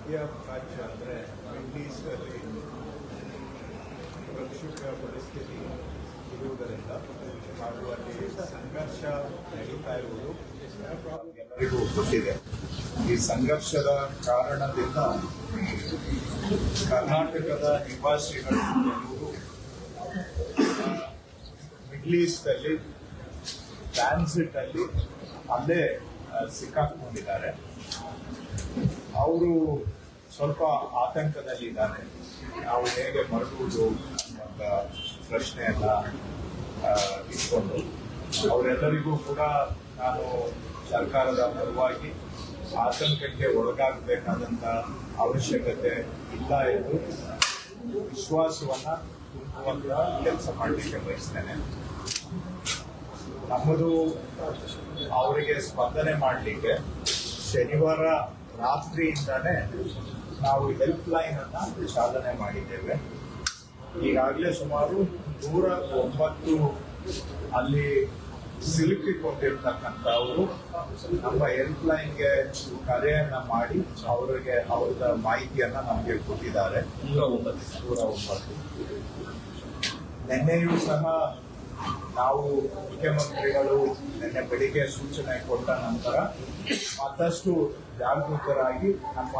ಮಧ್ಯ ಪ್ರಾಚ್ಯ ಅಂದರೆ ಮಿಡ್ಲ್ ಈಸ್ಟಲ್ಲಿ ಪ್ರಕ್ಷುಬ್ಧ ಪರಿಸ್ಥಿತಿ ಇರುವುದರಿಂದ ಹಾಗೂ ಅಲ್ಲಿ ಸಂಘರ್ಷ ನಡೀತಾ ಇರುವುದು ಎಲ್ಲರಿಗೂ ಗೊತ್ತಿದೆ. ಈ ಸಂಘರ್ಷದ ಕಾರಣದಿಂದ ಕರ್ನಾಟಕದ ನಿವಾಸಿಗಳು ಮಿಡ್ಲ್ ಈಸ್ಟಲ್ಲಿ ಟ್ರಾನ್ಸಿಟಲ್ಲಿ ಅಲ್ಲೇ ಸಿಕ್ಕಾಕೊಂಡಿದ್ದಾರೆ. ಅವರು ಸ್ವಲ್ಪ ಆತಂಕದಲ್ಲಿದ್ದಾರೆ. ನಾವು ಹೇಗೆ ಮರಳುವುದು ಅಂತ ಪ್ರಶ್ನೆಯನ್ನ ಇಟ್ಕೊಂಡು ಅವರೆಲ್ಲರಿಗೂ ಕೂಡ ನಾನು ಸರ್ಕಾರದ ಪರವಾಗಿ ಆತಂಕಕ್ಕೆ ಒಳಗಾಗಬೇಕಾದಂಥ ಅವಶ್ಯಕತೆ ಇಲ್ಲ ಎಂದು ವಿಶ್ವಾಸವನ್ನ ತುಂಬುವಂತ ಕೆಲಸ ಮಾಡಲಿಕ್ಕೆ ಬಯಸ್ತೇನೆ. ನಮ್ಮದು ಅವರಿಗೆ ಸ್ಪಂದನೆ ಮಾಡಲಿಕ್ಕೆ ಶನಿವಾರ ರಾತ್ರಿಯಿಂದಾನೇ ನಾವು ಹೆಲ್ಪ್ ಲೈನ್ ಅನ್ನ ಚಾಲನೆ ಮಾಡಿದ್ದೇವೆ. ಈಗಾಗಲೇ ಸುಮಾರು 109 ಅಲ್ಲಿ ಸಿಲುಕಿಕೊಂಡಿರ್ತಕ್ಕಂಥವರು ನಮ್ಮ ಹೆಲ್ಪ್ ಲೈನ್ಗೆ ಕರೆಯನ್ನ ಮಾಡಿ ಅವರಿಗೆ ಅವರ ಮಾಹಿತಿಯನ್ನ ನಮಗೆ ಕೊಟ್ಟಿದ್ದಾರೆ. 109 ನಿನ್ನೆಯೂ ಸಹ ನಾವು ಮುಖ್ಯಮಂತ್ರಿಗಳು ನಿನ್ನೆ ಬೆಳಿಗ್ಗೆ ಸೂಚನೆ ಕೊಟ್ಟ ನಂತರ ಮತ್ತಷ್ಟು ಜಾಗೃತರಾಗಿ ನಮ್ಮ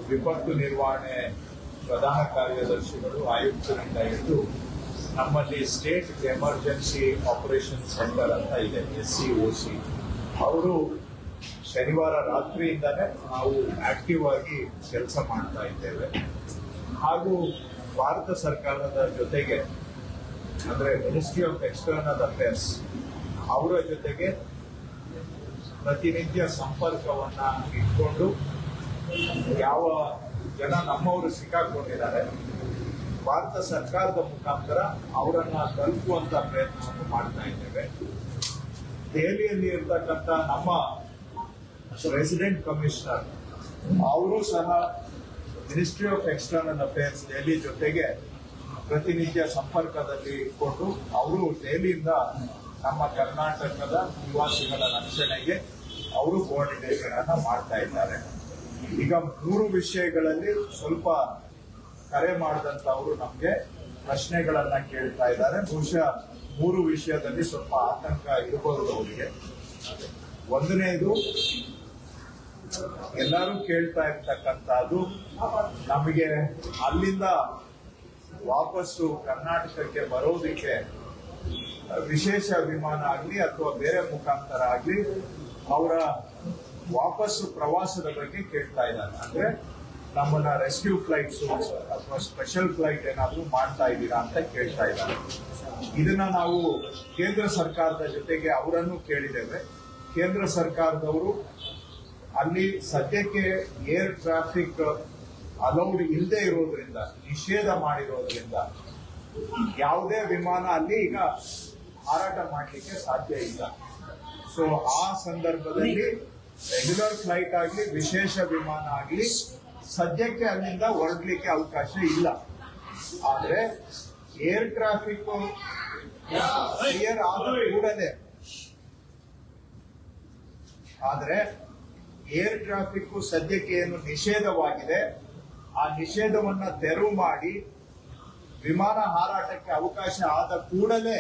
ವಿಪತ್ತು ನಿರ್ವಹಣೆ ಪ್ರಧಾನ ಕಾರ್ಯದರ್ಶಿಗಳು ಆಯುಕ್ತರಿಂದ ಹಿಡಿದು ನಮ್ಮಲ್ಲಿ ಸ್ಟೇಟ್ ಎಮರ್ಜೆನ್ಸಿ ಆಪರೇಷನ್ ಸೆಂಟರ್ ಅಂತ ಇದೆ, SCOC, ಅವರು ಶನಿವಾರ ರಾತ್ರಿಯಿಂದಾನೇ ನಾವು ಆಕ್ಟಿವ್ ಆಗಿ ಕೆಲಸ ಮಾಡ್ತಾ ಇದ್ದೇವೆ. ಹಾಗೂ ಭಾರತ ಸರ್ಕಾರದ ಜೊತೆಗೆ ಅಂದ್ರೆ ಮಿನಿಸ್ಟ್ರಿ ಆಫ್ ಎಕ್ಸ್ಟರ್ನಲ್ ಅಫೇರ್ಸ್ ಅವರ ಜೊತೆಗೆ ಪ್ರತಿನಿತ್ಯ ಸಂಪರ್ಕವನ್ನ ಇಟ್ಕೊಂಡು ಯಾವ ಜನ ನಮ್ಮವರು ಸಿಕ್ಕಾಕೊಂಡಿದ್ದಾರೆ ಭಾರತ ಸರ್ಕಾರದ ಮುಖಾಂತರ ಅವರನ್ನ ತಲುಪುವಂತ ಪ್ರಯತ್ನವನ್ನು ಮಾಡ್ತಾ ಇದ್ದೇವೆ. ದೆಹಲಿಯಲ್ಲಿ ಇರ್ತಕ್ಕಂಥ ನಮ್ಮ ರೆಸಿಡೆಂಟ್ ಕಮಿಷನರ್ ಅವರು ಸಹ ministry of external affairs Delhi ಜೊತೆಗೆ ಪ್ರತಿನಿತ್ಯ ಸಂಪರ್ಕದಲ್ಲಿ ಇಟ್ಕೊಂಡು ಅವರು ದೆಹಲಿಯಿಂದ ನಮ್ಮ ಕರ್ನಾಟಕದ ನಿವಾಸಿಗಳ ರಕ್ಷಣೆಗೆ ಅವರು ಕೋಆರ್ಡಿನೇಷನ್ ಅನ್ನ ಮಾಡ್ತಾ ಇದ್ದಾರೆ. ಈಗ 3 ವಿಷಯಗಳಲ್ಲಿ ಸ್ವಲ್ಪ ಕರೆ ಮಾಡಿದಂತವರು ನಮ್ಗೆ ಪ್ರಶ್ನೆಗಳನ್ನ ಕೇಳ್ತಾ ಇದ್ದಾರೆ. ಬಹುಶಃ 3 ವಿಷಯದಲ್ಲಿ ಸ್ವಲ್ಪ ಆತಂಕ ಇರಬಹುದು ಅವರಿಗೆ. ಒಂದನೇದು, ಎಲ್ಲರೂ ಕೇಳ್ತಾ ಇರ್ತಕ್ಕಂಥದ್ದು, ನಮಗೆ ಅಲ್ಲಿಂದ ವಾಪಸ್ಸು ಕರ್ನಾಟಕಕ್ಕೆ ಬರೋದಕ್ಕೆ ವಿಶೇಷ ವಿಮಾನ ಆಗಲಿ ಅಥವಾ ಬೇರೆ ಮುಖಾಂತರ ಆಗಲಿ ಅವರ ವಾಪಸ್ಸು ಪ್ರವಾಸದ ಬಗ್ಗೆ ಕೇಳ್ತಾ ಇದ್ದಾರೆ. ಅಂದ್ರೆ ನಮ್ಮನ್ನ ರೆಸ್ಕ್ಯೂ ಫ್ಲೈಟ್ಸ್ ಅಥವಾ ಸ್ಪೆಷಲ್ ಫ್ಲೈಟ್ ಏನಾದರೂ ಮಾಡ್ತಾ ಇದ್ದೀರಾ ಅಂತ ಕೇಳ್ತಾ ಇದ್ದಾರೆ. ಇದನ್ನ ನಾವು ಕೇಂದ್ರ ಸರ್ಕಾರದ ಜೊತೆಗೆ ಅವರನ್ನು ಕೇಳಿದ್ದೇವೆ. ಕೇಂದ್ರ ಸರ್ಕಾರದವರು ಅಲ್ಲಿ ಸದ್ಯಕ್ಕೆ ಏರ್ ಟ್ರಾಫಿಕ್ ಅಲೌಡ್ ಇಲ್ಲದೆ ಇರೋದ್ರಿಂದ, ನಿಷೇಧ ಮಾಡಿರೋದ್ರಿಂದ ಯಾವುದೇ ವಿಮಾನ ಅಲ್ಲಿ ಈಗ ಹಾರಾಟ ಮಾಡಲಿಕ್ಕೆ ಸಾಧ್ಯ ಇಲ್ಲ. ಸೊ ಆ ಸಂದರ್ಭದಲ್ಲಿ ರೆಗ್ಯುಲರ್ ಫ್ಲೈಟ್ ಆಗಲಿ ವಿಶೇಷ ವಿಮಾನ ಆಗಲಿ ಸದ್ಯಕ್ಕೆ ಅಲ್ಲಿಂದ ಹೊರಡ್ಲಿಕ್ಕೆ ಅವಕಾಶ ಇಲ್ಲ. ಆದ್ರೆ ಏರ್ ಟ್ರಾಫಿಕ್ ಕ್ಲಿಯರ್ ಆದ ಕೂಡಲೇ ಆದ್ರೆ ಏರ್ ಟ್ರಾಫಿಕ್ ಸದ್ಯಕ್ಕೆ ಏನು ನಿಷೇಧವಾಗಿದೆ ಆ ನಿಷೇಧವನ್ನ ತೆರವು ಮಾಡಿ ವಿಮಾನ ಹಾರಾಟಕ್ಕೆ ಅವಕಾಶ ಆದ ಕೂಡಲೇ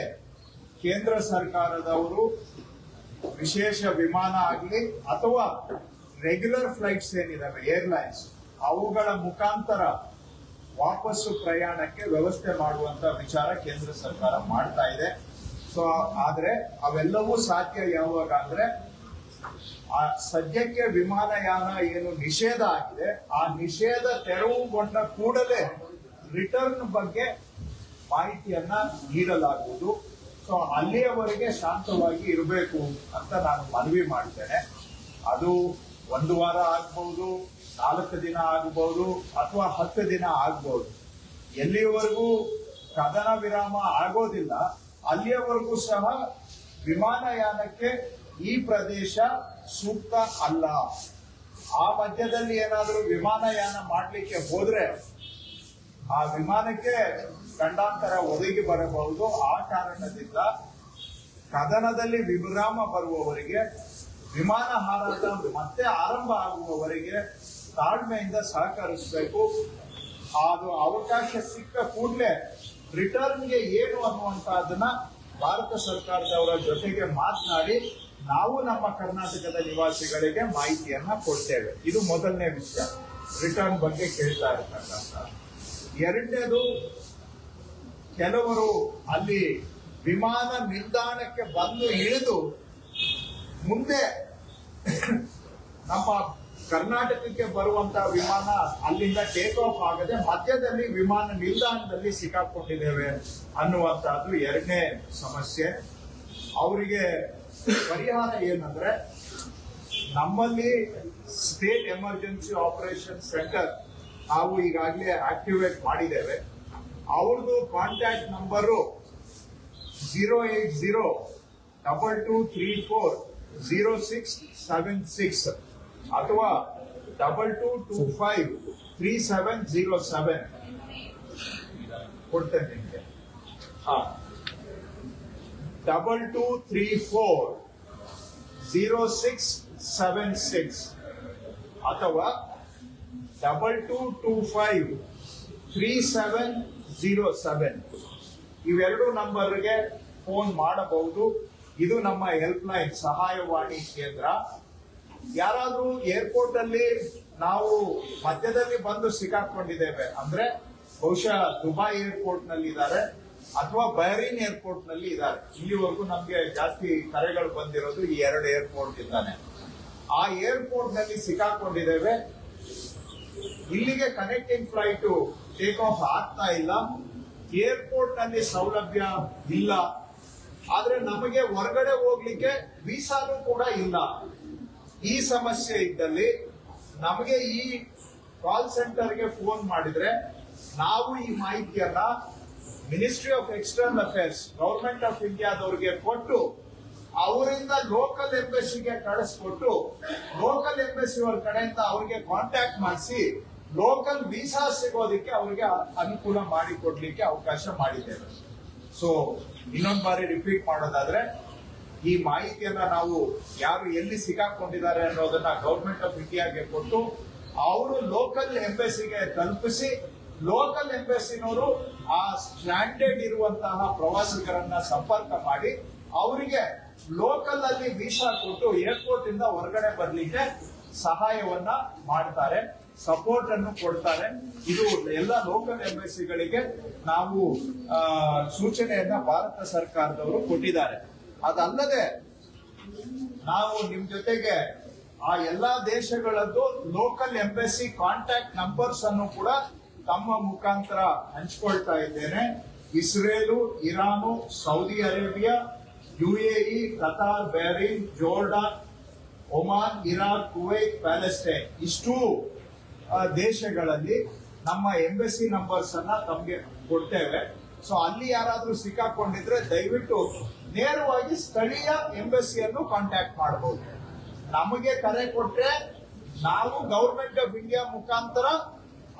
ಕೇಂದ್ರ ಸರ್ಕಾರದವರು ವಿಶೇಷ ವಿಮಾನ ಆಗಲಿ ಅಥವಾ ರೆಗ್ಯುಲರ್ ಫ್ಲೈಟ್ಸ್ ಏನಿದಾವೆ ಏರ್ಲೈನ್ಸ್ ಅವುಗಳ ಮುಖಾಂತರ ವಾಪಸ್ಸು ಪ್ರಯಾಣಕ್ಕೆ ವ್ಯವಸ್ಥೆ ಮಾಡುವಂತ ವಿಚಾರ ಕೇಂದ್ರ ಸರ್ಕಾರ ಮಾಡ್ತಾ ಇದೆ. ಸೊ ಆದ್ರೆ ಅವೆಲ್ಲವೂ ಸಾಧ್ಯ ಯಾವಾಗ ಅಂದ್ರೆ ಆ ಸದ್ಯಕ್ಕೆ ವಿಮಾನಯಾನ ಏನು ನಿಷೇಧ ಆಗಿದೆ ಆ ನಿಷೇಧ ತೆರವುಗೊಂಡ ಕೂಡಲೇ ರಿಟರ್ನ್ ಬಗ್ಗೆ ಮಾಹಿತಿಯನ್ನ ನೀಡಲಾಗುವುದು. ಸೊ ಅಲ್ಲಿಯವರೆಗೆ ಶಾಂತವಾಗಿ ಇರಬೇಕು ಅಂತ ನಾನು ಮನವಿ ಮಾಡ್ತೇನೆ. ಅದು 1 ವಾರ ಆಗ್ಬಹುದು, 4 ದಿನ ಆಗಬಹುದು ಅಥವಾ 10 ದಿನ ಆಗಬಹುದು. ಎಲ್ಲಿಯವರೆಗೂ ಕದನ ವಿರಾಮ ಆಗೋದಿಲ್ಲ ಅಲ್ಲಿಯವರೆಗೂ ಸಹ ವಿಮಾನಯಾನಕ್ಕೆ ಈ ಪ್ರದೇಶ ಸೂಕ್ತ ಅಲ್ಲ. ಆ ಮಧ್ಯದಲ್ಲಿ ಏನಾದರೂ ವಿಮಾನಯಾನ ಮಾಡಲಿಕ್ಕೆ ಹೋದ್ರೆ ಆ ವಿಮಾನಕ್ಕೆ ಗಂಡಾಂತರ ಒದಗಿ ಬರಬಹುದು. ಆ ಕಾರಣದಿಂದ ಕದನದಲ್ಲಿ ವಿರಾಮ ಬರುವವರೆಗೆ ವಿಮಾನ ಹಾರಾಟ ಮತ್ತೆ ಆರಂಭ ಆಗುವವರೆಗೆ ತಾಳ್ಮೆಯಿಂದ ಸಹಕರಿಸಬೇಕು. ಅದು ಅವಕಾಶ ಸಿಕ್ಕ ಕೂಡಲೇ ರಿಟರ್ನ್ಗೆ ಏನು ಅನ್ನುವಂತಹದನ್ನ ಭಾರತ ಸರ್ಕಾರದವರ ಜೊತೆಗೆ ಮಾತನಾಡಿ ನಾವು ನಮ್ಮ ಕರ್ನಾಟಕದ ನಿವಾಸಿಗಳಿಗೆ ಮಾಹಿತಿಯನ್ನ ಕೊಡ್ತೇವೆ. ಇದು ಮೊದಲನೇ ವಿಷಯ, ರಿಟರ್ನ್ ಬಗ್ಗೆ ಕೇಳ್ತಾ ಇರ್ತಕ್ಕಂಥ. ಎರಡನೇದು, ಕೆಲವರು ಅಲ್ಲಿ ವಿಮಾನ ನಿಲ್ದಾಣಕ್ಕೆ ಬಂದು ಇಳಿದು ಮುಂದೆ ನಮ್ಮ ಕರ್ನಾಟಕಕ್ಕೆ ಬರುವಂತಹ ವಿಮಾನ ಅಲ್ಲಿಂದ ಟೇಕ್ ಆಫ್ ಆಗದೆ ಮಧ್ಯದಲ್ಲಿ ವಿಮಾನ ನಿಲ್ದಾಣದಲ್ಲಿ ಸಿಕ್ಕಾಕೊಂಡಿದ್ದೇವೆ ಅನ್ನುವಂತಹದ್ದು ಎರಡನೇ ಸಮಸ್ಯೆ. ಅವರಿಗೆ ಪರಿಹಾರ ಏನಂದ್ರೆ, ನಮ್ಮಲ್ಲಿ ಸ್ಟೇಟ್ ಎಮರ್ಜೆನ್ಸಿ ಆಪರೇಷನ್ ಸೆಂಟರ್ ನಾವು ಈಗಾಗಲೇ ಆಕ್ಟಿವೇಟ್ ಮಾಡಿದ್ದೇವೆ. ಅವ್ರದ್ದು ಕಾಂಟ್ಯಾಕ್ಟ್ ನಂಬರು 08022340676 ಅಥವಾ 22253707 ಕೊಡ್ತೇನೆ ನಿಮಗೆ. 22340676 ಅಥವಾ 22253707 ಇವೆರಡು ನಂಬರ್ಗೆ ಫೋನ್ ಮಾಡಬಹುದು. ಇದು ನಮ್ಮ ಹೆಲ್ಪ್ ಲೈನ್, ಸಹಾಯವಾಣಿ ಕೇಂದ್ರ. ಯಾರಾದ್ರೂ ಏರ್ಪೋರ್ಟ್ ಅಲ್ಲಿ ನಾವು ಮಧ್ಯದಲ್ಲಿ ಬಂದು ಸಿಕ್ಕಾಕೊಂಡಿದ್ದೇವೆ ಅಂದ್ರೆ ಬಹುಶಃ ದುಬೈ ಏರ್ಪೋರ್ಟ್ ನಲ್ಲಿ ಇದ್ದಾರೆ ಅಥವಾ ಬಹರೀನ್ ಏರ್ಪೋರ್ಟ್ ನಲ್ಲಿ ಇದ್ದಾರೆ. ಇಲ್ಲಿವರೆಗೂ ನಮ್ಗೆ ಜಾಸ್ತಿ ಕರೆಗಳು ಬಂದಿರೋದು ಈ ಎರಡು ಏರ್ಪೋರ್ಟ್ ಇದ್ದಾನೆ. ಆ ಏರ್ಪೋರ್ಟ್ ನಲ್ಲಿ ಸಿಕ್ಕಾಕೊಂಡಿದ್ದೇವೆ, ಇಲ್ಲಿಗೆ ಕನೆಕ್ಟಿಂಗ್ ಫ್ಲೈಟ್ ಟೇಕ್ ಆಫ್ ಆಗ್ತಾ ಇಲ್ಲ, ಏರ್ಪೋರ್ಟ್ ನಲ್ಲಿ ಸೌಲಭ್ಯ ಇಲ್ಲ, ಆದ್ರೆ ನಮಗೆ ಹೊರಗಡೆ ಹೋಗ್ಲಿಕ್ಕೆ ವೀಸಾನು ಕೂಡ ಇಲ್ಲ. ಈ ಸಮಸ್ಯೆ ಇದ್ದಲ್ಲಿ ನಮಗೆ ಈ ಕಾಲ್ ಸೆಂಟರ್ಗೆ ಫೋನ್ ಮಾಡಿದ್ರೆ ನಾವು ಈ ಮಾಹಿತಿಯನ್ನ ministry of external affairs, government of ಇಂಡಿಯಾದವ್ರಿಗೆ ಕೊಟ್ಟು ಅವರಿಂದ ಲೋಕಲ್ ಎಂಬಸಿಗೆ ಕಳಿಸ್ಕೊಟ್ಟು ಲೋಕಲ್ ಎಂಬಸಿ ಅವ್ರ ಕಡೆಯಿಂದ ಅವ್ರಿಗೆ ಕಾಂಟ್ಯಾಕ್ಟ್ ಮಾಡಿಸಿ ಲೋಕಲ್ ವೀಸಾ ಸಿಗೋದಕ್ಕೆ ಅವ್ರಿಗೆ ಅನುಕೂಲ ಮಾಡಿಕೊಡ್ಲಿಕ್ಕೆ ಅವಕಾಶ ಮಾಡಿದ್ದೇವೆ. ಸೊ ಇನ್ನೊಂದು ಬಾರಿ ರಿಪೀಟ್ ಮಾಡೋದಾದ್ರೆ, ಈ ಮಾಹಿತಿಯನ್ನ ನಾವು ಯಾರು ಎಲ್ಲಿ ಸಿಕ್ಕಾಕೊಂಡಿದ್ದಾರೆ ಅನ್ನೋದನ್ನ ಗವರ್ಮೆಂಟ್ ಆಫ್ ಇಂಡಿಯಾಗೆ ಕೊಟ್ಟು ಅವರು ಲೋಕಲ್ ಎಂಬಸಿಗೆ ತಲುಪಿಸಿ ಲೋಕಲ್ ಎಂಬಸಿನವರು ಆ ಸ್ಟ್ಯಾಂಡರ್ಡ್ ಇರುವಂತಹ ಪ್ರವಾಸಿಗರನ್ನ ಸಂಪರ್ಕ ಮಾಡಿ ಅವರಿಗೆ ಲೋಕಲ್ ಅಲ್ಲಿ ವೀಸಾ ಕೊಟ್ಟು ಏರ್ಪೋರ್ಟ್ ಇಂದ ಹೊರಗಡೆ ಬರ್ಲಿಕ್ಕೆ ಸಹಾಯವನ್ನ ಮಾಡ್ತಾರೆ, ಸಪೋರ್ಟ್ ಅನ್ನು ಕೊಡ್ತಾರೆ. ಇದು ಎಲ್ಲ ಲೋಕಲ್ ಎಂಬಸಿಗಳಿಗೆ ನಾವು ಸೂಚನೆಯನ್ನ ಭಾರತ ಸರ್ಕಾರದವರು ಕೊಟ್ಟಿದ್ದಾರೆ. ಅದಲ್ಲದೆ ನಾವು ನಿಮ್ ಜೊತೆಗೆ ಆ ಎಲ್ಲಾ ದೇಶಗಳದ್ದು ಲೋಕಲ್ ಎಂಬಸಿ ಕಾಂಟ್ಯಾಕ್ಟ್ ನಂಬರ್ಸ್ ಅನ್ನು ಕೂಡ ತಮ್ಮ ಮುಖಾಂತರ ಹಂಚಿಕೊಳ್ತಾ ಇದ್ದೇನೆ. Israel, Iran, Saudi Arabia, UAE, Qatar, Bahrain, Jordan, Oman, Iraq, Kuwait, Palestine ಇಷ್ಟು ದೇಶಗಳಲ್ಲಿ ನಮ್ಮ ಎಂಬಸಿ ನಂಬರ್ಸ್ ಅನ್ನ ತಮ್ಗೆ ಕೊಡ್ತೇವೆ. ಸೊ ಅಲ್ಲಿ ಯಾರಾದ್ರೂ ಸಿಕ್ಕಾಕೊಂಡಿದ್ರೆ ದಯವಿಟ್ಟು ನೇರವಾಗಿ ಸ್ಥಳೀಯ ಎಂಬಸಿಯನ್ನು ಕಾಂಟ್ಯಾಕ್ಟ್ ಮಾಡಬಹುದು. ನಮಗೆ ಕರೆ ಕೊಟ್ರೆ ನಾವು ಗವರ್ಮೆಂಟ್ ಆಫ್ ಇಂಡಿಯಾ ಮುಖಾಂತರ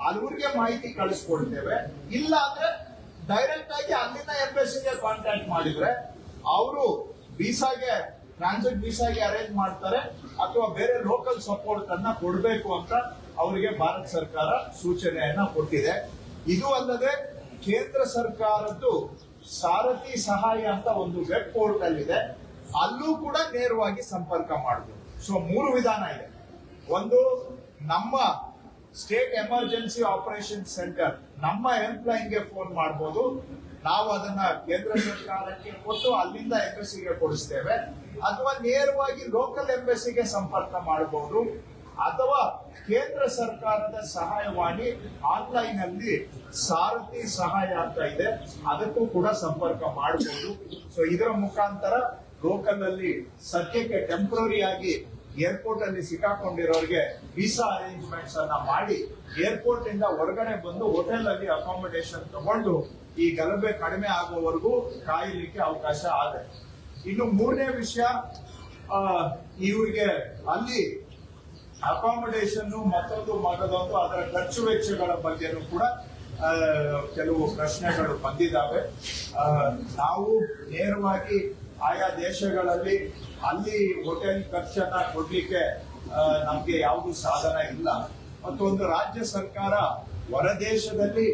ಅವ್ರಿಗೆ ಮಾಹಿತಿ ಕಳಿಸ್ಕೊಡ್ತೇವೆ. ಇಲ್ಲ ಅಂದ್ರೆ ಡೈರೆಕ್ಟ್ ಆಗಿ ಅಲ್ಲಿನ ಎಂಬಸಿಗೆ ಕಾಂಟ್ಯಾಕ್ಟ್ ಮಾಡಿದ್ರೆ ಅವರು ವೀಸಾಗೆ, ಟ್ರಾನ್ಸಿಟ್ ವೀಸಾಗೆ ಅರೇಂಜ್ ಮಾಡ್ತಾರೆ ಅಥವಾ ಬೇರೆ ಲೋಕಲ್ ಸಪೋರ್ಟ್ ಅನ್ನ ಕೊಡಬೇಕು ಅಂತ ಅವರಿಗೆ ಭಾರತ ಸರ್ಕಾರ ಸೂಚನೆಯನ್ನ ಕೊಟ್ಟಿದೆ. ಇದು ಅಲ್ಲದೆ ಕೇಂದ್ರ ಸರ್ಕಾರದ್ದು ಸಾರಥಿ ಸಹಾಯ ಅಂತ ಒಂದು ವೆಬ್ ಪೋರ್ಟಲ್ ಇದೆ, ಅಲ್ಲೂ ಕೂಡ ನೇರವಾಗಿ ಸಂಪರ್ಕ ಮಾಡಬಹುದು. ಸೊ 3 ವಿಧಾನ ಇದೆ. ಒಂದು, ನಮ್ಮ ಸ್ಟೇಟ್ ಎಮರ್ಜೆನ್ಸಿ ಆಪರೇಷನ್ ಸೆಂಟರ್ ನಮ್ಮ ಹೆಲ್ಪ್ ಲೈನ್ಗೆ ಫೋನ್ ಮಾಡಬಹುದು, ನಾವು ಅದನ್ನ ಕೇಂದ್ರ ಸರ್ಕಾರಕ್ಕೆ ಕೊಟ್ಟು ಅಲ್ಲಿಂದ ಎಂಬಸಿಗೆ ಕೊಡಿಸ್ತೇವೆ. ಅಥವಾ ನೇರವಾಗಿ ಲೋಕಲ್ ಎಂಬಸಿಗೆ ಸಂಪರ್ಕ ಮಾಡಬಹುದು. ಅಥವಾ ಕೇಂದ್ರ ಸರ್ಕಾರದ ಸಹಾಯವಾಣಿ ಆನ್ಲೈನ್ ಅಲ್ಲಿ ಸಾರಥಿ ಸಹಾಯ ಅಂತ ಇದೆ, ಅದಕ್ಕೂ ಕೂಡ ಸಂಪರ್ಕ ಮಾಡಬಹುದು. ಸೊ ಇದರ ಮುಖಾಂತರ ಲೋಕಲ್ ಅಲ್ಲಿ ಸದ್ಯಕ್ಕೆ ಟೆಂಪರರಿ ಆಗಿ ಏರ್ಪೋರ್ಟ್ ಅಲ್ಲಿ ಸಿಕ್ಕಾಕೊಂಡಿರೋರಿಗೆ ವೀಸಾ ಅರೇಂಜ್ಮೆಂಟ್ಸ್ ಅನ್ನ ಮಾಡಿ ಏರ್ಪೋರ್ಟ್ ಇಂದ ಹೊರಗಡೆ ಬಂದು ಹೋಟೆಲ್ ಅಲ್ಲಿ ಅಕಾಮಿಡೇಷನ್ ತಗೊಂಡು ಈ ಗಲಭೆ ಕಡಿಮೆ ಆಗುವವರೆಗೂ ಕಾಯಲಿಕ್ಕೆ ಅವಕಾಶ ಆಗುತ್ತೆ. ಇನ್ನು 3ನೇ ವಿಷಯ, ಇವರಿಗೆ ಅಲ್ಲಿ ಅಕಾಮಿಡೇಷನ್ ಮತ್ತೊಂದು ಮಗದೊಂದು ಅದರ ಖರ್ಚು ವೆಚ್ಚಗಳ ಬಗ್ಗೆನೂ ಕೂಡ ಕೆಲವು ಪ್ರಶ್ನೆಗಳು ಬಂದಿದ್ದಾವೆ. ನಾವು ನೇರವಾಗಿ ಆಯಾ ದೇಶಗಳಲ್ಲಿ ಅಲ್ಲಿ ಹೋಟೆಲ್ ಖರ್ಚನ್ನ ಕೊಡ್ಲಿಕ್ಕೆ ನಮ್ಗೆ ಯಾವುದು ಸಾಧನ ಇಲ್ಲ. ಮತ್ತು ಒಂದು ರಾಜ್ಯ ಸರ್ಕಾರ ಹೊರದೇಶದಲ್ಲಿ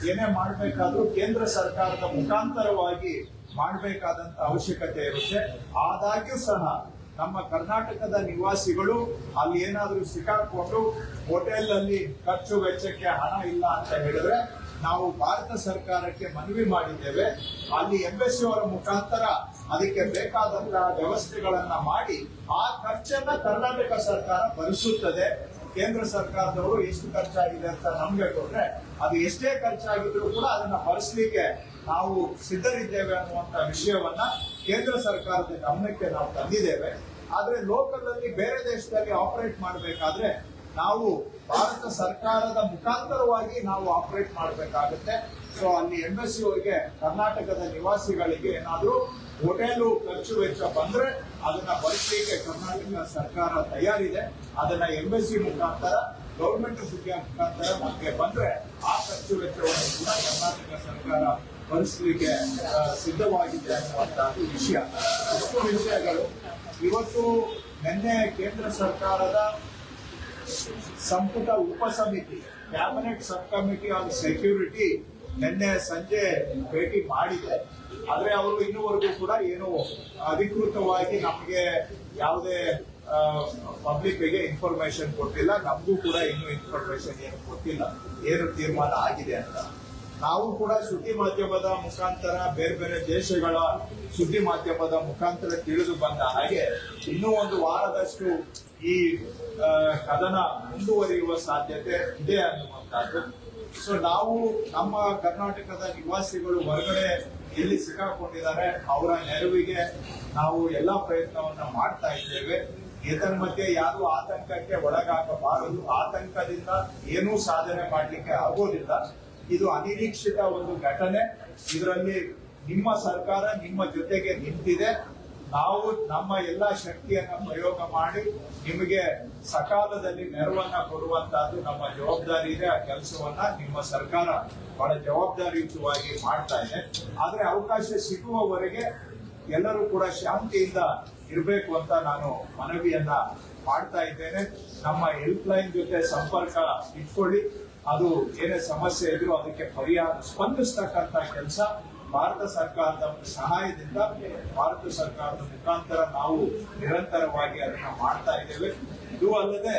ಏನೇ ಮಾಡಬೇಕಾದ್ರೂ ಕೇಂದ್ರ ಸರ್ಕಾರದ ಮುಖಾಂತರವಾಗಿ ಮಾಡಬೇಕಾದಂತ ಅವಶ್ಯಕತೆ ಇರುತ್ತೆ. ಆದಾಗ್ಯೂ ಸಹ ನಮ್ಮ ಕರ್ನಾಟಕದ ನಿವಾಸಿಗಳು ಅಲ್ಲಿ ಏನಾದ್ರೂ ಸಿಕ್ಕಾಕೊಂಡು ಹೋಟೆಲ್ ಅಲ್ಲಿ ಖರ್ಚು ವೆಚ್ಚಕ್ಕೆ ಹಣ ಇಲ್ಲ ಅಂತ ಹೇಳಿದ್ರೆ ನಾವು ಭಾರತ ಸರ್ಕಾರಕ್ಕೆ ಮನವಿ ಮಾಡಿದ್ದೇವೆ. ಅಲ್ಲಿ ಎಂಬೆಸಿ ಅವರ ಮುಖಾಂತರ ಅದಕ್ಕೆ ಬೇಕಾದಂತಹ ವ್ಯವಸ್ಥೆಗಳನ್ನ ಮಾಡಿ ಆ ಖರ್ಚನ್ನ ಕರ್ನಾಟಕ ಸರ್ಕಾರ ಭರಿಸುತ್ತದೆ. ಕೇಂದ್ರ ಸರ್ಕಾರದವರು ಎಷ್ಟು ಖರ್ಚಾಗಿದೆ ಅಂತ ನಮ್ಗೆ ಕೊಟ್ರೆ ಅದು ಎಷ್ಟೇ ಖರ್ಚಾಗಿದ್ರು ಕೂಡ ಅದನ್ನ ಭರಿಸಲಿಕ್ಕೆ ನಾವು ಸಿದ್ಧರಿದ್ದೇವೆ ಅನ್ನುವಂತ ವಿಷಯವನ್ನ ಕೇಂದ್ರ ಸರ್ಕಾರದ ಗಮನಕ್ಕೆ ನಾವು ತಂದಿದ್ದೇವೆ. ಆದ್ರೆ ಲೋಕಲ್ ಅಲ್ಲಿ ಬೇರೆ ದೇಶದಲ್ಲಿ ಆಪರೇಟ್ ಮಾಡಬೇಕಾದ್ರೆ ನಾವು ಭಾರತ ಸರ್ಕಾರದ ಮುಖಾಂತರವಾಗಿ ನಾವು ಆಪರೇಟ್ ಮಾಡಬೇಕಾಗುತ್ತೆ. ಸೊ ಅಲ್ಲಿ ಎಂಬೆಸಿ ಅವರಿಗೆ ಕರ್ನಾಟಕದ ನಿವಾಸಿಗಳಿಗೆ ಏನಾದ್ರೂ ಹೋಟೆಲು ಖರ್ಚು ವೆಚ್ಚ ಬಂದ್ರೆ ಅದನ್ನ ಭರಿಸಲಿಕ್ಕೆ ಕರ್ನಾಟಕ ಸರ್ಕಾರ ತಯಾರಿದೆ. ಅದನ್ನ ಎಂಬೆಸಿ ಮುಖಾಂತರ ಗೌರ್ಮೆಂಟ್ ಮುಖಾಂತರ ನಮಗೆ ಬಂದ್ರೆ ಆ ಖರ್ಚು ವೆಚ್ಚವನ್ನು ಕೂಡ ಕರ್ನಾಟಕ ಸರ್ಕಾರ ಭರಿಸಲಿಕ್ಕೆ ಸಿದ್ಧವಾಗಿದೆ ಅನ್ನುವಂತಹ ವಿಷಯ. ಇಷ್ಟು ವಿಷಯಗಳು ಇವತ್ತು ನಿನ್ನೆ ಕೇಂದ್ರ ಸರ್ಕಾರದ ಸಂಪುಟ ಉಪಸಮಿತಿ cabinet sub committee on security ನಿನ್ನೆ ಸಂಜೆ ಭೇಟಿ ಮಾಡಿದೆ. ಆದ್ರೆ ಅವರು ಇನ್ನೂವರೆಗೂ ಕೂಡ ಏನು ಅಧಿಕೃತವಾಗಿ ನಮಗೆ ಯಾವುದೇ ಪಬ್ಲಿಕ್ ಗೆ ಇನ್ಫಾರ್ಮೇಶನ್ ಕೊಟ್ಟಿಲ್ಲ. ನಮಗೂ ಕೂಡ ಇನ್ನೂ ಇನ್ಫಾರ್ಮೇಶನ್ ಏನು ಕೊಟ್ಟಿಲ್ಲ ಏನು ತೀರ್ಮಾನ ಆಗಿದೆ ಅಂತ. ನಾವು ಕೂಡ ಸುದ್ದಿ ಮಾಧ್ಯಮದ ಮುಖಾಂತರ ಬೇರೆ ಬೇರೆ ದೇಶಗಳ ಸುದ್ದಿ ಮಾಧ್ಯಮದ ಮುಖಾಂತರ ತಿಳಿದು ಬಂದ ಹಾಗೆ ಇನ್ನೂ ಒಂದು ವಾರದಷ್ಟು ಈ ಕದನ ಮುಂದುವರಿಯುವ ಸಾಧ್ಯತೆ ಇದೆ ಅನ್ನುವಂಥದ್ದು. ಸೊ ನಾವು ನಮ್ಮ ಕರ್ನಾಟಕದ ನಿವಾಸಿಗಳು ಹೊರಗಡೆ ಎಲ್ಲಿ ಸಿಕ್ಕಾಕೊಂಡಿದ್ದಾರೆ ಅವರ ನೆರವಿಗೆ ನಾವು ಎಲ್ಲಾ ಪ್ರಯತ್ನವನ್ನ ಮಾಡ್ತಾ ಇದ್ದೇವೆ. ಏತನ್ಮಧ್ಯೆ ಯಾರು ಆತಂಕಕ್ಕೆ ಒಳಗಾಗಬಾರದು. ಆತಂಕದಿಂದ ಏನೂ ಸಾಧನೆ ಮಾಡಲಿಕ್ಕೆ ಆಗೋದಿಲ್ಲ. ಇದು ಅನಿರೀಕ್ಷಿತ ಒಂದು ಘಟನೆ. ಇದರಲ್ಲಿ ನಿಮ್ಮ ಸರ್ಕಾರ ನಿಮ್ಮ ಜೊತೆಗೆ ನಿಂತಿದೆ. ನಾವು ನಮ್ಮ ಎಲ್ಲಾ ಶಕ್ತಿಯನ್ನ ಪ್ರಯೋಗ ಮಾಡಿ ನಿಮಗೆ ಸಕಾಲದಲ್ಲಿ ನೆರವನ್ನ ಕೊಡುವಂತಹದ್ದು ನಮ್ಮ ಜವಾಬ್ದಾರಿ ಇದೆ. ಆ ಕೆಲಸವನ್ನ ನಿಮ್ಮ ಸರ್ಕಾರ ಬಹಳ ಜವಾಬ್ದಾರಿಯುತವಾಗಿ ಮಾಡ್ತಾ ಇದೆ. ಆದ್ರೆ ಅವಕಾಶ ಸಿಗುವವರೆಗೆ ಎಲ್ಲರೂ ಕೂಡ ಶಾಂತಿಯಿಂದ ಇರಬೇಕು ಅಂತ ನಾನು ಮನವಿಯನ್ನ ಮಾಡ್ತಾ ಇದ್ದೇನೆ. ನಮ್ಮ ಹೆಲ್ಪ್ ಲೈನ್ ಜೊತೆ ಸಂಪರ್ಕ ಇಟ್ಕೊಳ್ಳಿ. ಅದು ಏನೇ ಸಮಸ್ಯೆ ಇದ್ರೂ ಅದಕ್ಕೆ ಪರಿಹಾರ ಸ್ಪಂದಿಸ್ತಕ್ಕಂತ ಕೆಲಸ ಭಾರತ ಸರ್ಕಾರದ ಸಹಾಯದಿಂದ ಭಾರತ ಸರ್ಕಾರದ ಮುಖಾಂತರ ನಾವು ನಿರಂತರವಾಗಿ ಅದನ್ನ ಮಾಡ್ತಾ ಇದ್ದೇವೆ. ಇದು ಅಲ್ಲದೆ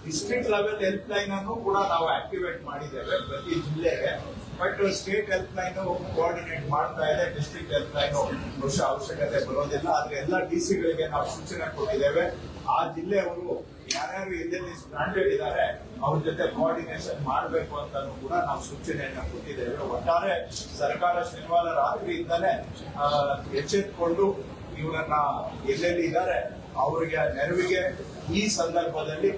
ಡಿಸ್ಟ್ರಿಕ್ಟ್ ಲೆವೆಲ್ ಹೆಲ್ಪ್ ಲೈನ್ ಅನ್ನು ಕೂಡ ನಾವು ಆಕ್ಟಿವೇಟ್ ಮಾಡಿದ್ದೇವೆ ಪ್ರತಿ ಜಿಲ್ಲೆಗೆ. But state help line coordinate ಮಾಡ್ತಾ ಇದೆ. ಡಿಸ್ಟ್ರಿಕ್ಟ್ ಹೆಲ್ಪ್ ಲೈನ್ ಬಹುಶಃ ಅವಶ್ಯಕತೆ ಬರೋದಿಲ್ಲ. ಆದ್ರೆ ಎಲ್ಲ ಡಿಸಿಗಳಿಗೆ ನಾವು ಸೂಚನೆ ಕೊಟ್ಟಿದ್ದೇವೆ. ಆ ಜಿಲ್ಲೆಯವರು ಯಾರ್ಯಾರು ಎಲ್ಲೆಲ್ಲಿ ಸ್ಟ್ಯಾಂಡರ್ಡ್ ಇದ್ದಾರೆ ಅವ್ರ ಜೊತೆ ಕೋಆರ್ಡಿನೇಷನ್ ಮಾಡಬೇಕು ಅಂತ ಕೂಡ ನಾವು ಸೂಚನೆಯನ್ನ ಕೊಟ್ಟಿದ್ದೇವೆ. ಒಟ್ಟಾರೆ ಸರ್ಕಾರ ಶನಿವಾರ ರಾತ್ರಿಯಿಂದಲೇ ಎಚ್ಚೆತ್ತುಕೊಂಡು ಇವರನ್ನ ಎಲ್ಲೆಲ್ಲಿ ಇದ್ದಾರೆ ಅವರಿಗೆ ನೆರವಿಗೆ ಈ ಸಂದರ್ಭದಲ್ಲಿ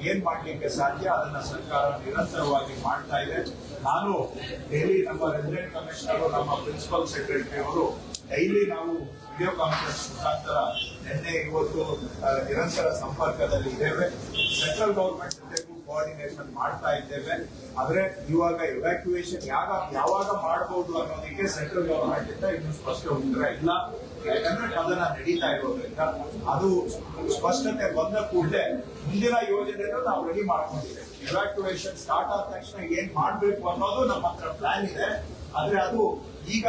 ಏನ್ ಮಾಡ್ಲಿಕ್ಕೆ ಸಾಧ್ಯ ಅದನ್ನ ಸರ್ಕಾರ ನಿರಂತರವಾಗಿ ಮಾಡ್ತಾ ಇದೆ. ನಾನು ಡೈಲಿ ನಮ್ಮ ರೆಸಿಡೆಂಟ್ ಕಮಿಷನರ್ ನಮ್ಮ ಪ್ರಿನ್ಸಿಪಲ್ ಸೆಕ್ರೆಟರಿ ಅವರು ಡೈಲಿ ನಾವು ವಿಡಿಯೋ ಕಾನ್ಫರೆನ್ಸ್ ಮುಖಾಂತರ ನಿನ್ನೆ ಇವತ್ತು ನಿರಂತರ ಸಂಪರ್ಕದಲ್ಲಿ ಇದ್ದೇವೆ. ಸೆಂಟ್ರಲ್ ಗವರ್ಮೆಂಟ್ ಜೊತೆಗೂ ಕೋಆರ್ಡಿನೇಷನ್ ಮಾಡ್ತಾ ಇದ್ದೇವೆ. ಆದ್ರೆ ಇವಾಗ ಎವ್ಯಾಕ್ಯುಯೇಷನ್ ಯಾವಾಗ ಮಾಡಬಹುದು ಅನ್ನೋದಕ್ಕೆ ಸೆಂಟ್ರಲ್ ಗವರ್ಮೆಂಟ್ ಇಂದ ಇನ್ನೂ ಸ್ಪಷ್ಟ ಉತ್ತರ ಇಲ್ಲ. ಯಾಕಂದ್ರೆ ಕದನ ನಡೀತಾ ಇರೋದ್ರಿಂದ ಅದು ಸ್ಪಷ್ಟತೆ ಬಂದ ಕೂಡಲೇ ಮುಂದಿನ ಯೋಜನೆಯನ್ನು ನಾವು ರೆಡಿ ಮಾಡ್ಕೊಂಡಿದ್ದೇವೆ. ಎವ್ಯಾಕ್ಯುಯೇಷನ್ ಸ್ಟಾರ್ಟ್ ಆದ ತಕ್ಷಣ ಏನ್ ಮಾಡ್ಬೇಕು ಅನ್ನೋದು ನಮ್ಮ ಹತ್ರ ಪ್ಲಾನ್ ಇದೆ. ಆದ್ರೆ ಅದು ಈಗ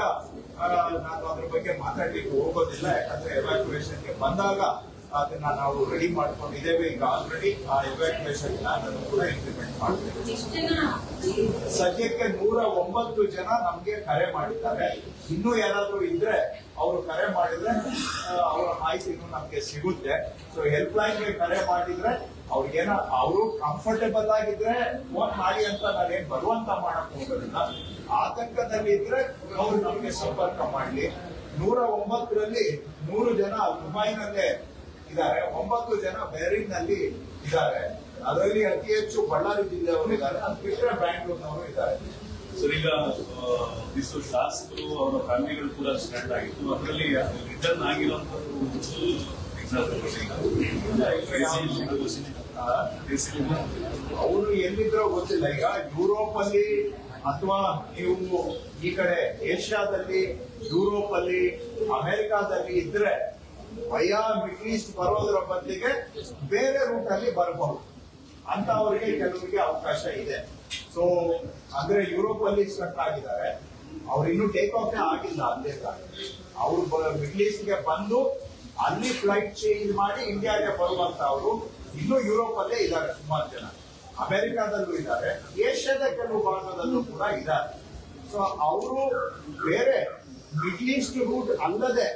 ನಾನು ಅದ್ರ ಬಗ್ಗೆ ಮಾತಾಡ್ಲಿಕ್ಕೆ ಹೋಗೋದಿಲ್ಲ. ಯಾಕಂದ್ರೆ ಎವ್ಯಾಕ್ಯುಯೇಷನ್ಗೆ ಬಂದಾಗ ಅದನ್ನ ನಾವು ರೆಡಿ ಮಾಡ್ಕೊಂಡಿದ್ದೇವೆ. ಈಗ ಆಲ್ರೆಡಿ ಆ ಎವ್ಯಾಕ್ಯುಯೇಷನ್ ಪ್ಲಾನ್ ಅನ್ನು ಕೂಡ ಇಂಪ್ಲಿಮೆಂಟ್ ಮಾಡ್ತೇವೆ. ಸದ್ಯಕ್ಕೆ 109 ಜನ ನಮ್ಗೆ ಕರೆ ಮಾಡಿದ್ದಾರೆ. ಇನ್ನೂ ಯಾರಾದ್ರೂ ಇದ್ರೆ ಅವರು ಕರೆ ಮಾಡಿದ್ರೆ ಅವರ ಮಾಹಿತಿನೂ ನಮ್ಗೆ ಸಿಗುತ್ತೆ. ಸೊ ಹೆಲ್ಪ್ ಲೈನ್ಗೆ ಕರೆ ಮಾಡಿದ್ರೆ ಅವ್ರಿಗೇನ ಅವರು ಕಂಫರ್ಟೇಬಲ್ ಆಗಿದ್ರೆ ಫೋನ್ ಮಾಡಿ ಅಂತ ನಾವೇನ್ ಬರುವಂತ ಮಾಡಕ್ ಹೋಗೋದಿಲ್ಲ. ಆತಂಕದಲ್ಲಿ ಇದ್ರೆ ಅವರು ನಮ್ಗೆ ಸಂಪರ್ಕ ಮಾಡಲಿ. 109ರಲ್ಲಿ 100 ಜನ ದುಬೈನಲ್ಲೇ ಇದ್ದಾರೆ, 9 ಜನ ಬೇರಿನ್ ನಲ್ಲಿ ಇದ್ದಾರೆ. ಅದರಲ್ಲಿ ಅತಿ ಹೆಚ್ಚು ಬಳ್ಳಾರಿ ಜಿಲ್ಲೆಯವರು ಇದ್ದಾರೆ. ಅದು ಬಿಟ್ಟರೆ ಬ್ಯಾಂಗ್ಳೂರ್ನವರು ಇದ್ದಾರೆ. ಸರ್, ಈಗ ಇಷ್ಟು ಶಾಸಕರು ಅವರ ಫ್ಯಾಮಿಲಿಗಳು ಕೂಡ ಸ್ಟ್ಯಾಂಡ್ ಆಗಿತ್ತು. ಅದರಲ್ಲಿ ರಿಟರ್ನ್ ಆಗಿರುವಂತದ್ದು ಅವರು ಎಲ್ಲಿದ್ರೋ ಗೊತ್ತಿಲ್ಲ. ಈಗ ಯುರೋಪ್ ಅಲ್ಲಿ ಅಥವಾ ನೀವು ಈ ಕಡೆ ಏಷ್ಯಾದಲ್ಲಿ, ಯುರೋಪ್ ಅಲ್ಲಿ, ಅಮೆರಿಕಾದಲ್ಲಿ ಇದ್ರೆ ವಯಾ ಮಿಡ್ಲ್ ಈಸ್ಟ್ ಬರೋದ್ರ ಬದಲಿಗೆ ಬೇರೆ ರೂಟ್ ಅಲ್ಲಿ ಬರಬಹುದು. ಅಂತವರಿಗೆ ಕೆಲವರಿಗೆ ಅವಕಾಶ ಇದೆ. ಸೊ ಅಂದ್ರೆ ಯುರೋಪ್ ಅಲ್ಲಿ ಸ್ಟಕ್ ಆಗಿದ್ದಾರೆ, ಅವ್ರು ಇನ್ನೂ ಟೇಕ್ ಆಫ್ ಆಗಿಲ್ಲ. ಅಲ್ಲೇ ಅವ್ರು ಮಿಡ್ಲ್ ಈಸ್ಟ್ ಗೆ ಬಂದು ಅಲ್ಲಿ ಫ್ಲೈಟ್ ಚೇಂಜ್ ಮಾಡಿ ಇಂಡಿಯಾಗೆ ಬರುವಂತ ಅವರು ಇನ್ನೂ ಯುರೋಪ್ ಅಲ್ಲೇ ಇದ್ದಾರೆ ಸುಮಾರು ಜನ, ಅಮೆರಿಕಾದಲ್ಲೂ ಇದ್ದಾರೆ, ಏಷ್ಯಾದ ಕೆಲವು ಭಾಗದಲ್ಲೂ ಕೂಡ ಇದ್ದಾರೆ. ಸೊ ಅವರು ಬೇರೆ ಮಿಡ್ಲ್ ಈಸ್ಟ್ ರೂಟ್ ಅಲ್ಲದೆ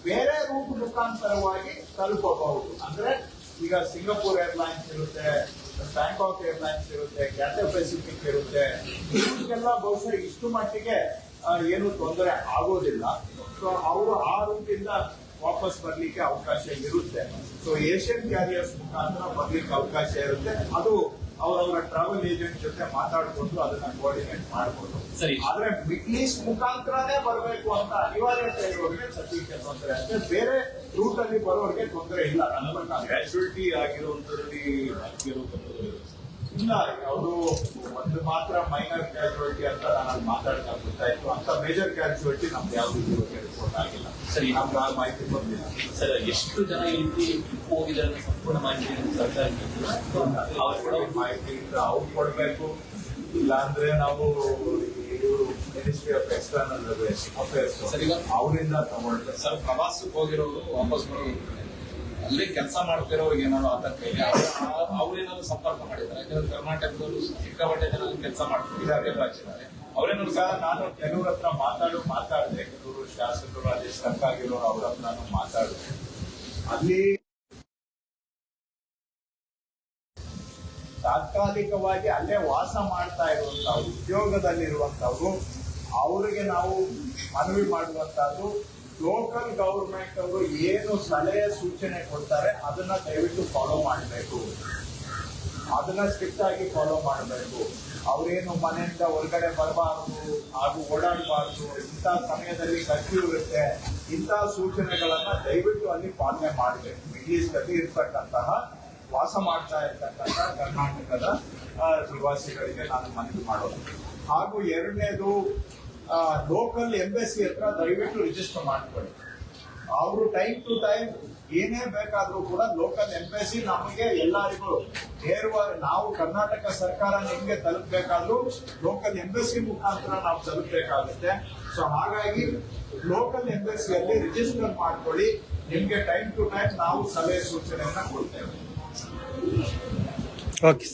ಬೇರೆ ರೂಟ್ ಮುಖಾಂತರವಾಗಿ ತಲುಪಬಹುದು. ಅಂದ್ರೆ ಈಗ ಸಿಂಗಾಪುರ್ ಏರ್ಲೈನ್ಸ್ ಇರುತ್ತೆ, ಬ್ಯಾಂಕಾಕ್ ಏರ್ಲೈನ್ಸ್ ಇರುತ್ತೆ, ಕ್ಯಾಥೆ ಪೆಸಿಫಿಕ್ ಇರುತ್ತೆ, ಇವರಿಗೆಲ್ಲ ಬಹುಶಃ ಇಷ್ಟು ಮಟ್ಟಿಗೆ ಏನು ತೊಂದರೆ ಆಗೋದಿಲ್ಲ. ಸೊ ಅವರು ಆ ರೂಟಿಂದ ವಾಪಸ್ ಬರ್ಲಿಕ್ಕೆ ಅವಕಾಶ ಇರುತ್ತೆ. ಸೊ ಏಷ್ಯನ್ ಕ್ಯಾರಿಯರ್ಸ್ ಮುಖಾಂತರ ಬರ್ಲಿಕ್ಕೆ ಅವಕಾಶ ಇರುತ್ತೆ. ಅದು ಅವರವರ ಟ್ರಾವೆಲ್ ಏಜೆಂಟ್ ಜೊತೆ ಮಾತಾಡ್ಕೊಂಡು ಅದನ್ನ ಕೋಆರ್ಡಿನೇಟ್ ಮಾಡ್ಬೋದು. ಸರಿ. ಆದ್ರೆ ಮಿಡ್ಲ್ ಈಸ್ಟ್ ಮುಖಾಂತರನೇ ಬರಬೇಕು ಅಂತ ಅನಿವಾರ್ಯತೆ ಇರೋರಿಗೆ ಸದ್ಯಕ್ಕೆ ತೊಂದರೆ ಅಷ್ಟೇ, ಬೇರೆ ರೂಟ್ ಅಲ್ಲಿ ಬರೋರಿಗೆ ತೊಂದರೆ ಇಲ್ಲ. ಕ್ಯಾಶುಯಾಲಿಟಿ ಆಗಿರುವಂತದ್ರಲ್ಲಿ ಇಲ್ಲ, ಅವರು ಒಂದು ಮಾತ್ರ ಮೈನರ್ ಕ್ಯಾಶುಯಾಲಿಟಿ ಅಂತ ನಾನು ಮಾತಾಡ್ತಾ ಗೊತ್ತಾಯ್ತು. ಅಂತ ಮೇಜರ್ ಕ್ಯಾಶುಯಾಲಿಟಿ ನಮ್ಗೆ ಯಾವ್ದು ರಿಪೋರ್ಟ್ ಆಗಿಲ್ಲ. ಸರಿ, ನಮ್ಗೆ ಆ ಮಾಹಿತಿ ಬಂದಿಲ್ಲ. ಸರ್ ಎಷ್ಟು ಜನ ಇಲ್ಲಿ ಟ್ರಿಪ್ ಹೋಗಿದ್ದಾರೆ ಸಂಪೂರ್ಣ ಮಾಹಿತಿ ಸರ್ಕಾರ ಅವ್ರು ಕೂಡ ಮಾಹಿತಿ ಅವ್ರು ಕೊಡ್ಬೇಕು, ಇಲ್ಲಾಂದ್ರೆ ನಾವು ಮಿನಿಸ್ಟ್ರಿ ಆಫ್ ಎಕ್ಸ್ಟರ್ನಲ್ ಅಫೇರ್ಸ್ ಅವರಿಂದ ತಗೊಳ್ಬೇಕು. ಸರ್, ಪ್ರವಾಸಕ್ಕೆ ಹೋಗಿರೋರು ವಾಪಸ್ ಬರೋದು ಅಲ್ಲಿ ಕೆಲಸ ಮಾಡ್ತಿರೋರಿಗೆ ಏನಾದ್ರು ಆತಂಕ ಇದೆ, ಅವ್ರೇನಾದ್ರು ಸಂಪರ್ಕ ಮಾಡಿದ್ದಾರೆ? ಯಾಕಂದ್ರೆ ಕರ್ನಾಟಕದವರು ಸಿಕ್ಕಾಪಟ್ಟೆ ಜನ ಕೆಲಸ ಮಾಡ್ತಿದ್ದಾರೆ ರಾಜ್ಯದಲ್ಲಿ, ಅವ್ರೇನಾದ್ರು ಈಗ ನಾನು ಕೆಲವ್ರ ಹತ್ರ ಮಾತಾಡಿದೆ, ಕೆಲವರು ಶಾಸಕರು ಅಲ್ಲಿ ಸ್ಟಕ್ ಆಗಿರೋರು ಅವ್ರ ಹತ್ರ ಮಾತಾಡಿದೆ. ಅಲ್ಲಿ ತಾತ್ಕಾಲಿಕವಾಗಿ ಅಲ್ಲೇ ವಾಸ ಮಾಡ್ತಾ ಇರುವಂತ ಉದ್ಯೋಗದಲ್ಲಿರುವಂತವ್ರು, ಅವರಿಗೆ ನಾವು ಮನವಿ ಮಾಡುವಂತಹದ್ದು, ಲೋಕಲ್ ಗವರ್ಮೆಂಟ್ ಅವರು ಏನು ಸಲಹೆ ಸೂಚನೆ ಕೊಡ್ತಾರೆ ಅದನ್ನ ದಯವಿಟ್ಟು ಫಾಲೋ ಮಾಡಬೇಕು, ಅದನ್ನ ಸ್ಟ್ರಿಕ್ಟ್ ಆಗಿ ಫಾಲೋ ಮಾಡಬೇಕು. ಅವ್ರೇನು ಮನೆಯಿಂದ ಹೊರಗಡೆ ಬರಬಾರ್ದು, ಹಾಗೂ ಓಡಾಡಬಾರ್ದು, ಇಂಥ ಸಮಯದಲ್ಲಿ ಕರ್ಫ್ಯೂ ಇರುತ್ತೆ, ಇಂತಹ ಸೂಚನೆಗಳನ್ನ ದಯವಿಟ್ಟು ಅಲ್ಲಿ ಪಾಲನೆ ಮಾಡಬೇಕು. ಮಿಡ್ಲ್ ಈಸ್ಟ್ ಅಲ್ಲಿ ಇರ್ತಕ್ಕಂತಹ ವಾಸ ಮಾಡ್ತಾ ಇರ್ತಕ್ಕಂಥ ಕರ್ನಾಟಕದ ನಿವಾಸಿಗಳಿಗೆ ನಾನು ಮನವಿ ಮಾಡೋದು. ಹಾಗೂ ಎರಡನೇದು, ಲೋಕಲ್ ಎಂಬೆಸಿ ಹತ್ರ ದಯವಿಟ್ಟು ರಿಜಿಸ್ಟರ್ ಮಾಡ್ಕೊಳ್ಳಿ. ಅವರು ಟೈಮ್ ಟು ಟೈಮ್ ಏನೇ ಬೇಕಾದ್ರೂ ಕೂಡ ಲೋಕಲ್ ಎಂಬೆಸಿ ನಮಗೆ ಎಲ್ಲರಿಗೂ ನೇರವಾಗಿ, ನಾವು ಕರ್ನಾಟಕ ಸರ್ಕಾರ ನಿಮ್ಗೆ ತಲುಪಬೇಕಾದ್ರೂ ಲೋಕಲ್ ಎಂಬೆಸಿ ಮುಖಾಂತರ ನಾವು ತಲುಪಬೇಕಾಗುತ್ತೆ. ಸೊ ಹಾಗಾಗಿ ಲೋಕಲ್ ಎಂಬೆಸಿಯಲ್ಲಿ ರಿಜಿಸ್ಟರ್ ಮಾಡ್ಕೊಳ್ಳಿ, ನಿಮ್ಗೆ ಟೈಮ್ ಟು ಟೈಮ್ ನಾವು ಸಲಹೆ ಸೂಚನೆಯನ್ನ ಕೊಡ್ತೇವೆ. ಓಕೆ.